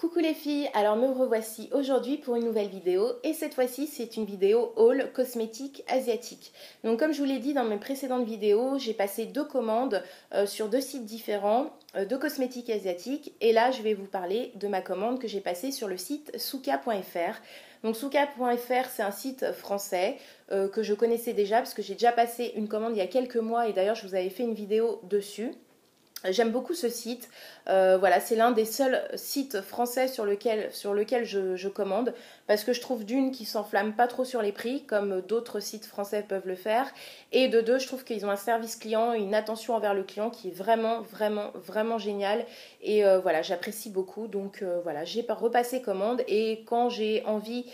Coucou les filles, alors me revoici aujourd'hui pour une nouvelle vidéo et cette fois-ci c'est une vidéo haul cosmétique asiatique. Donc comme je vous l'ai dit dans mes précédentes vidéos, j'ai passé deux commandes sur deux sites différents de cosmétiques asiatiques et là je vais vous parler de ma commande que j'ai passée sur le site Suka.fr. Donc Suka.fr c'est un site français que je connaissais déjà parce que j'ai déjà passé une commande il y a quelques mois et d'ailleurs je vous avais fait une vidéo dessus. J'aime beaucoup ce site, voilà, c'est l'un des seuls sites français sur lequel je commande parce que je trouve d'une qui s'enflamme pas trop sur les prix comme d'autres sites français peuvent le faire et de deux je trouve qu'ils ont un service client, une attention envers le client qui est vraiment génial et voilà j'apprécie beaucoup donc voilà j'ai repassé commande et quand j'ai envie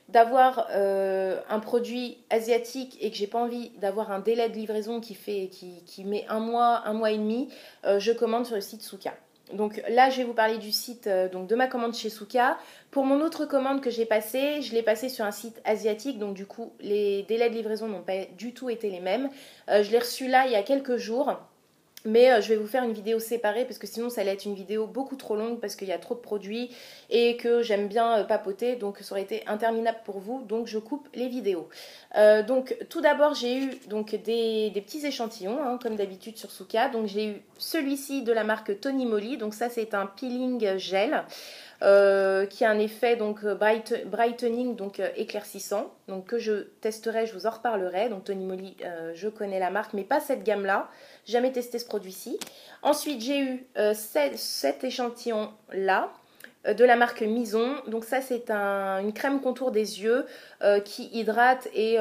d'avoir un produit asiatique et que j'ai pas envie d'avoir un délai de livraison qui met un mois et demi, je commande sur le site Suka. Donc là, je vais vous parler du site donc de ma commande chez Suka. Pour mon autre commande que j'ai passée, je l'ai passée sur un site asiatique, donc du coup, les délais de livraison n'ont pas du tout été les mêmes. Je l'ai reçu là il y a quelques jours. Mais je vais vous faire une vidéo séparée parce que sinon ça allait être une vidéo beaucoup trop longue parce qu'il y a trop de produits et que j'aime bien papoter donc ça aurait été interminable pour vous donc je coupe les vidéos. Donc tout d'abord j'ai eu donc des petits échantillons hein, comme d'habitude sur Suka. Donc j'ai eu celui-ci de la marque Tony Moly, donc ça c'est un peeling gel. Qui a un effet donc brightening donc éclaircissant donc que je testerai, je vous en reparlerai. Donc Tony Moly je connais la marque mais pas cette gamme là, jamais testé ce produit-ci. Ensuite j'ai eu cet échantillon là de la marque Mison. Donc ça c'est une crème contour des yeux qui hydrate et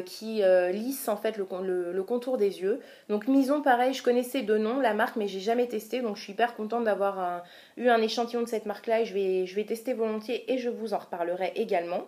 qui lisse en fait le contour des yeux. Donc Mison pareil, je connaissais de nom la marque mais j'ai jamais testé donc je suis hyper contente d'avoir eu un échantillon de cette marque là et je vais tester volontiers et je vous en reparlerai également.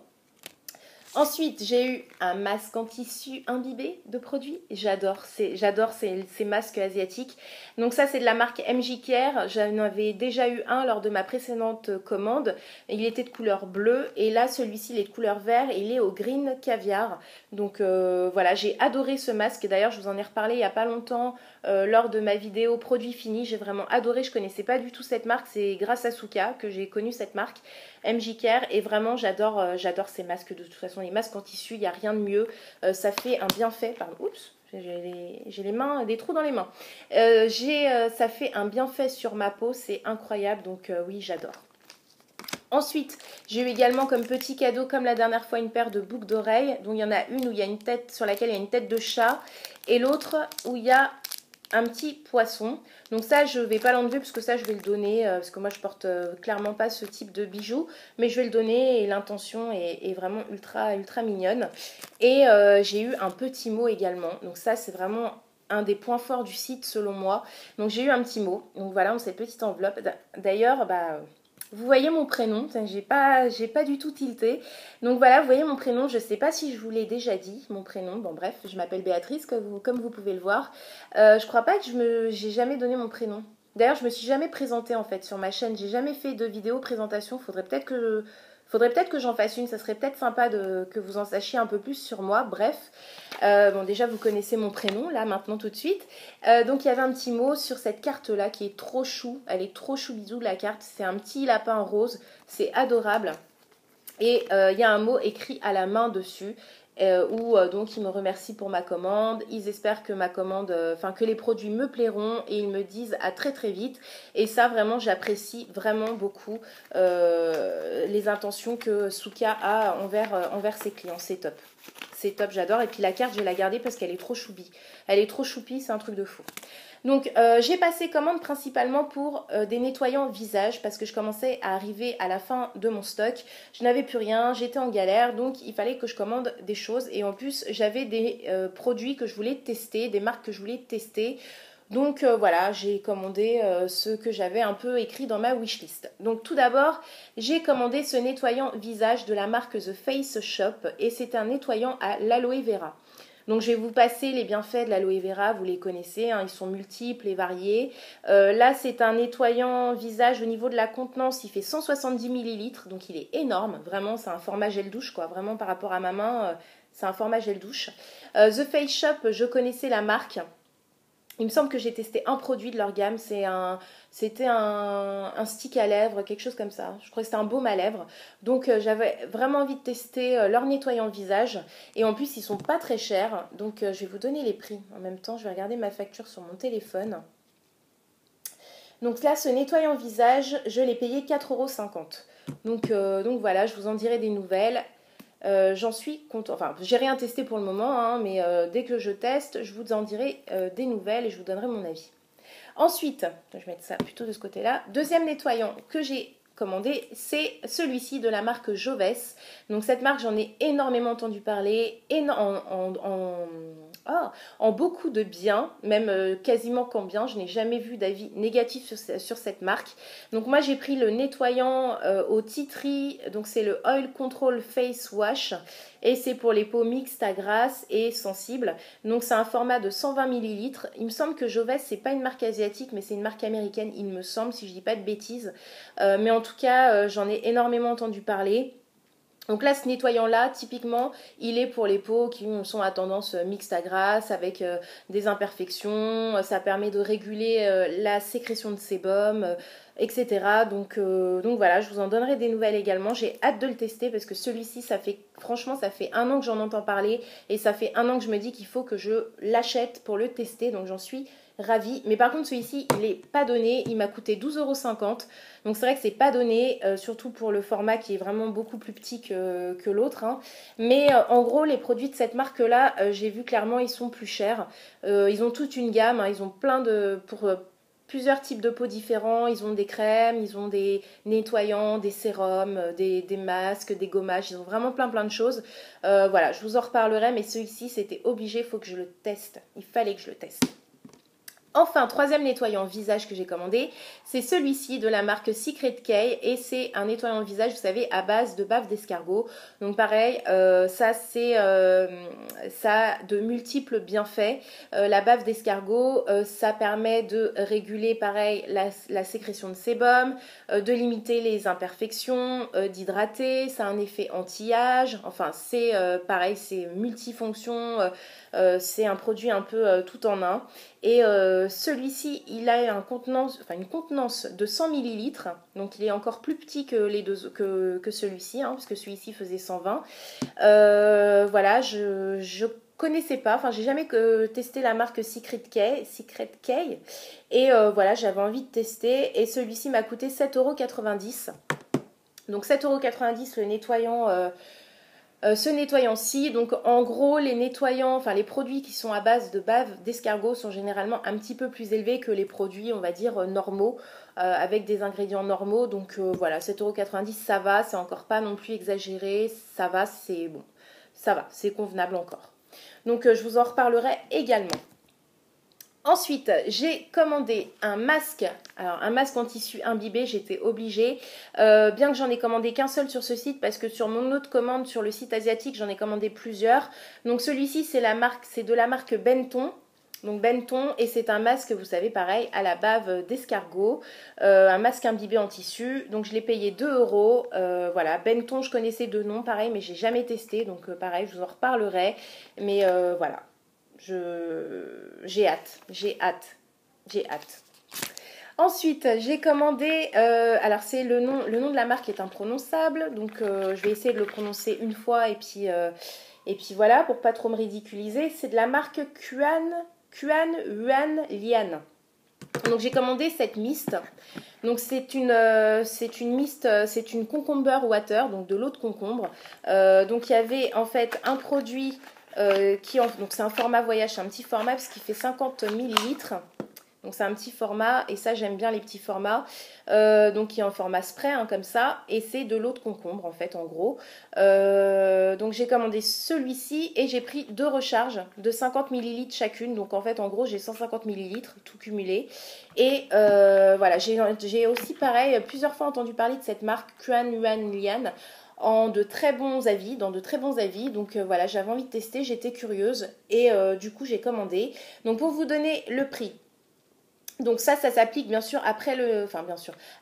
Ensuite, j'ai eu un masque en tissu imbibé de produits. J'adore ces masques asiatiques. Donc ça, c'est de la marque MJ Care. J'en avais déjà eu un lors de ma précédente commande. Il était de couleur bleue. Et là, celui-ci, il est de couleur vert et il est au green caviar. Donc voilà, j'ai adoré ce masque. D'ailleurs, je vous en ai reparlé il n'y a pas longtemps lors de ma vidéo produit fini. J'ai vraiment adoré. Je ne connaissais pas du tout cette marque. C'est grâce à Suka que j'ai connu cette marque. MJ Care et vraiment j'adore ces masques de toute façon, les masques en tissu, il n'y a rien de mieux, ça fait un bienfait, pardon, oups, j'ai les mains, des trous dans les mains, ça fait un bienfait sur ma peau, c'est incroyable, donc oui j'adore. Ensuite, j'ai eu également comme petit cadeau, comme la dernière fois, une paire de boucles d'oreilles. Donc il y en a une où il y a une tête sur laquelle il y a une tête de chat et l'autre où il y a un petit poisson. Donc ça je vais pas l'enlever parce que ça je vais le donner parce que moi je porte clairement pas ce type de bijoux mais je vais le donner et l'intention est vraiment ultra mignonne. Et j'ai eu un petit mot également, donc ça c'est vraiment un des points forts du site selon moi. Donc j'ai eu un petit mot, donc voilà dans cette petite enveloppe. D'ailleurs vous voyez mon prénom, j'ai pas du tout tilté. Donc voilà, vous voyez mon prénom, je ne sais pas si je vous l'ai déjà dit, mon prénom. Bon bref, je m'appelle Béatrice, comme vous pouvez le voir. Je crois pas que j'ai jamais donné mon prénom. D'ailleurs, je me suis jamais présentée en fait sur ma chaîne. J'ai jamais fait de vidéo présentation. Faudrait peut-être que j'en fasse une. Ça serait peut-être sympa que vous en sachiez un peu plus sur moi. Bref, bon déjà vous connaissez mon prénom là maintenant tout de suite. Donc il y avait un petit mot sur cette carte là qui est trop chou. Elle est trop chou bisou la carte. C'est un petit lapin rose. C'est adorable. Et il y a un mot écrit à la main dessus. Où donc ils me remercient pour ma commande, ils espèrent que ma commande, que les produits me plairont et ils me disent à très vite. Et ça vraiment j'apprécie vraiment beaucoup les intentions que Suka a envers ses clients, c'est top. C'est top, j'adore. Et puis la carte je vais la garder parce qu'elle est trop choubi. Elle est trop choupi, c'est un truc de fou. Donc j'ai passé commande principalement pour des nettoyants visage parce que je commençais à arriver à la fin de mon stock. Je n'avais plus rien, j'étais en galère donc il fallait que je commande des choses et en plus j'avais des produits que je voulais tester, des marques que je voulais tester. Donc voilà, j'ai commandé ce que j'avais un peu écrit dans ma wishlist. Donc tout d'abord, j'ai commandé ce nettoyant visage de la marque The Face Shop et c'est un nettoyant à l'aloe vera. Donc je vais vous passer les bienfaits de l'aloe vera, vous les connaissez, hein, ils sont multiples et variés. Là c'est un nettoyant visage au niveau de la contenance, il fait 170 ml, donc il est énorme, vraiment c'est un format gel douche quoi, vraiment par rapport à ma main, c'est un format gel douche. The Face Shop, je connaissais la marque. Il me semble que j'ai testé un produit de leur gamme, c'était un stick à lèvres, quelque chose comme ça. Je crois que c'était un baume à lèvres. Donc j'avais vraiment envie de tester leur nettoyant visage. Et en plus, ils sont pas très chers. Donc je vais vous donner les prix. En même temps, je vais regarder ma facture sur mon téléphone. Donc là, ce nettoyant visage, je l'ai payé 4,50 €. Donc voilà, je vous en dirai des nouvelles. J'en suis contente. Enfin, j'ai rien testé pour le moment, hein, mais dès que je teste, je vous en dirai des nouvelles et je vous donnerai mon avis. Ensuite, je vais mettre ça plutôt de ce côté-là. Deuxième nettoyant que j'ai commandé, c'est celui-ci de la marque Joves. Donc cette marque, j'en ai énormément entendu parler, en beaucoup de bien, même quasiment qu'en bien. Je n'ai jamais vu d'avis négatif sur cette marque. Donc moi j'ai pris le nettoyant au tea tree, donc c'est le Oil Control Face Wash et c'est pour les peaux mixtes à grasse et sensibles. Donc c'est un format de 120 ml. Il me semble que Joves c'est pas une marque asiatique mais c'est une marque américaine, il me semble, si je dis pas de bêtises. Mais en tout cas j'en ai énormément entendu parler. Donc là, ce nettoyant-là, typiquement, il est pour les peaux qui sont à tendance mixte à grasse, avec des imperfections. Ça permet de réguler la sécrétion de sébum, etc. Donc voilà, je vous en donnerai des nouvelles également. J'ai hâte de le tester parce que celui-ci, franchement, ça fait 1 an que j'en entends parler. Et ça fait 1 an que je me dis qu'il faut que je l'achète pour le tester. Donc j'en suis ravie. Mais par contre, celui-ci, il n'est pas donné. Il m'a coûté 12,50 €. Donc c'est vrai que c'est pas donné, surtout pour le format qui est vraiment beaucoup plus petit que l'autre. Hein. Mais en gros, les produits de cette marque-là, j'ai vu clairement, ils sont plus chers. Ils ont toute une gamme, hein, ils ont pour plusieurs types de peaux différents. Ils ont des crèmes, ils ont des nettoyants, des sérums, des masques, des gommages. Ils ont vraiment plein de choses. Voilà, je vous en reparlerai, mais celui-ci, c'était obligé, il faut que je le teste. Il fallait que je le teste. Enfin, troisième nettoyant visage que j'ai commandé, c'est celui-ci de la marque Secret K et c'est un nettoyant visage, vous savez, à base de bave d'escargot. Donc pareil, ça a de multiples bienfaits. La bave d'escargot, ça permet de réguler, pareil, la sécrétion de sébum, de limiter les imperfections, d'hydrater. Ça a un effet anti-âge. Enfin, c'est pareil, c'est multifonction. C'est un produit un peu tout en un. Et celui-ci, il a une contenance de 100 ml. Donc il est encore plus petit que celui-ci, hein, parce que celui-ci faisait 120. Voilà, je connaissais pas, enfin j'ai jamais testé la marque Secret K. Et voilà, j'avais envie de tester. Et celui-ci m'a coûté 7,90 €. Donc 7,90 € le nettoyant. Ce nettoyant-ci, donc en gros les nettoyants, enfin les produits qui sont à base de bave d'escargot sont généralement un petit peu plus élevés que les produits on va dire normaux, avec des ingrédients normaux. Donc voilà, 7,90 € ça va, c'est encore pas non plus exagéré, ça va, c'est bon, ça va, c'est convenable encore. Donc je vous en reparlerai également. Ensuite, j'ai commandé un masque. Alors, un masque en tissu imbibé, j'étais obligée. Bien que j'en ai commandé qu'un seul sur ce site, parce que sur mon autre commande, sur le site asiatique, j'en ai commandé plusieurs. Donc, celui-ci, c'est de la marque Benton. Donc, Benton, et c'est un masque, vous savez, pareil, à la bave d'escargot. Un masque imbibé en tissu. Donc, je l'ai payé 2 €. Voilà, Benton, je connaissais de nom, pareil, mais j'ai jamais testé. Donc, pareil, je vous en reparlerai. Mais voilà. J'ai hâte. Ensuite, j'ai commandé, alors c'est le nom de la marque est imprononçable, donc je vais essayer de le prononcer une fois et puis voilà, pour pas trop me ridiculiser. C'est de la marque Quan Yuan Lian. Donc j'ai commandé cette mist. Donc c'est une mist, c'est une concomber water, donc de l'eau de concombre. Donc il y avait en fait un produit donc c'est un format voyage, c'est un petit format parce qu'il fait 50 ml. Donc c'est un petit format et ça j'aime bien les petits formats. Donc qui est en format spray hein, comme ça et c'est de l'eau de concombre en fait en gros. Donc j'ai commandé celui-ci et j'ai pris 2 recharges de 50 ml chacune. Donc en fait en gros j'ai 150 ml tout cumulé. Et voilà, j'ai aussi pareil plusieurs fois entendu parler de cette marque Quan Yuan Lian dans de très bons avis. Donc voilà, j'avais envie de tester, j'étais curieuse et du coup j'ai commandé. Donc pour vous donner le prix, Donc ça s'applique bien sûr après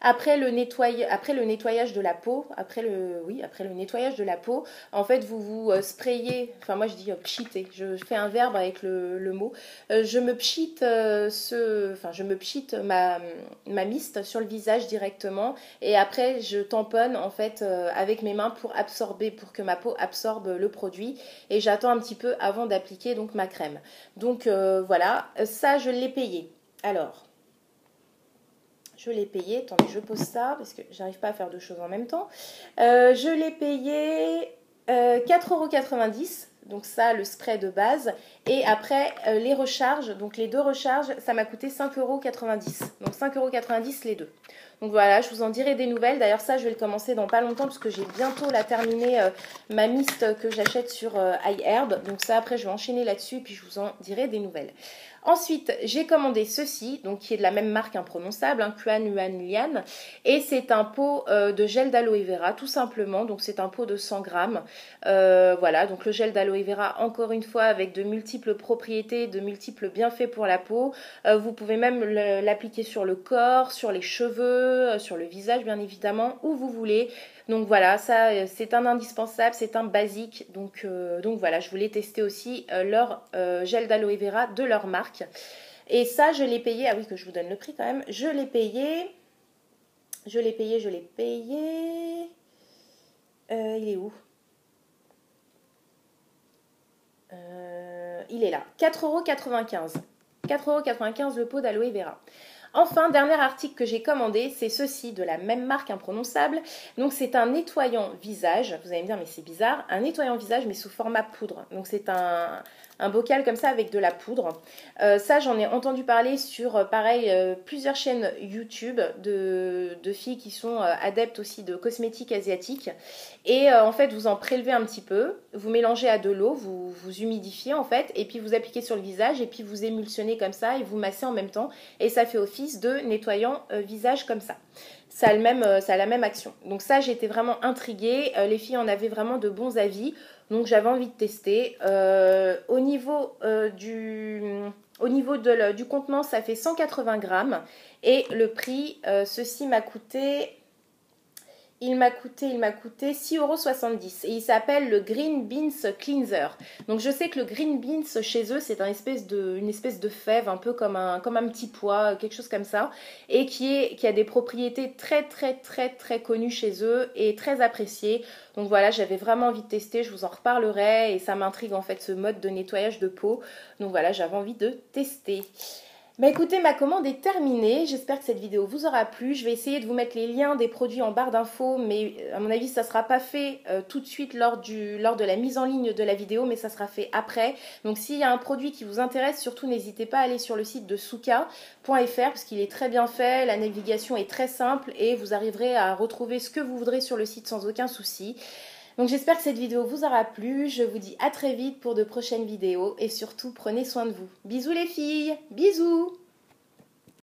après le nettoyage de la peau, après le nettoyage de la peau. En fait, vous vous sprayez, enfin moi je dis pchiter, je fais un verbe avec le mot. Je me pchite je me pchite ma mist sur le visage directement et après je tamponne en fait avec mes mains pour que ma peau absorbe le produit et j'attends un petit peu avant d'appliquer donc ma crème. Donc voilà, ça je l'ai payé. Alors, je l'ai payé, attendez, je pose ça parce que j'arrive pas à faire deux choses en même temps. Je l'ai payé 4,90 €, donc ça, le spray de base. Et après, les recharges, donc les deux recharges, ça m'a coûté 5,90 €. Donc 5,90 € les deux. Donc voilà, je vous en dirai des nouvelles. D'ailleurs, ça, je vais le commencer dans pas longtemps parce que j'ai bientôt terminé ma mist que j'achète sur iHerb. Donc ça, après, je vais enchaîner là-dessus et puis je vous en dirai des nouvelles. Ensuite, j'ai commandé ceci, donc qui est de la même marque imprononçable, Kuan Yuan Lian, et c'est un pot de gel d'aloe vera, tout simplement. Donc c'est un pot de 100 grammes. Voilà, donc le gel d'aloe vera, encore une fois, avec de multiples propriétés, de multiples bienfaits pour la peau. Vous pouvez même l'appliquer sur le corps, sur les cheveux, sur le visage, bien évidemment, où vous voulez. Donc voilà, ça c'est un indispensable, c'est un basique. Donc voilà, je voulais tester aussi leur gel d'aloe vera de leur marque. Et ça, je l'ai payé, ah oui, que je vous donne le prix quand même, je l'ai payé, il est où? Il est là, 4,95 €. 4,95 € le pot d'aloe vera. Enfin, dernier article que j'ai commandé, c'est ceci de la même marque imprononçable. Donc c'est un nettoyant visage, vous allez me dire mais c'est bizarre, un nettoyant visage mais sous format poudre. Donc c'est un bocal comme ça avec de la poudre. Ça j'en ai entendu parler sur pareil plusieurs chaînes YouTube de filles qui sont adeptes aussi de cosmétiques asiatiques. Et en fait vous en prélevez un petit peu, vous mélangez à de l'eau, vous humidifiez en fait et puis vous appliquez sur le visage et puis vous émulsionnez comme ça et vous massez en même temps et ça fait office de nettoyant visage comme ça. Ça a la même action. Donc ça, j'étais vraiment intriguée. Les filles en avaient vraiment de bons avis. Donc j'avais envie de tester. Au niveau du contenant, ça fait 180 grammes. Et le prix, ceci m'a coûté... Il m'a coûté 6,70 € et il s'appelle le Green Beans Cleanser. Donc je sais que le Green Beans chez eux c'est une espèce de fève un peu comme un petit pois, quelque chose comme ça, et qui a des propriétés très très très très connues chez eux et très appréciées. Donc voilà, j'avais vraiment envie de tester, je vous en reparlerai et ça m'intrigue en fait ce mode de nettoyage de peau. Donc voilà, j'avais envie de tester. Bah écoutez, ma commande est terminée, j'espère que cette vidéo vous aura plu. Je vais essayer de vous mettre les liens des produits en barre d'infos, mais à mon avis ça ne sera pas fait tout de suite lors de la mise en ligne de la vidéo, mais ça sera fait après. Donc s'il y a un produit qui vous intéresse, surtout n'hésitez pas à aller sur le site de Souka.fr parce qu'il est très bien fait, la navigation est très simple et vous arriverez à retrouver ce que vous voudrez sur le site sans aucun souci. Donc j'espère que cette vidéo vous aura plu, je vous dis à très vite pour de prochaines vidéos et surtout prenez soin de vous. Bisous les filles, bisous!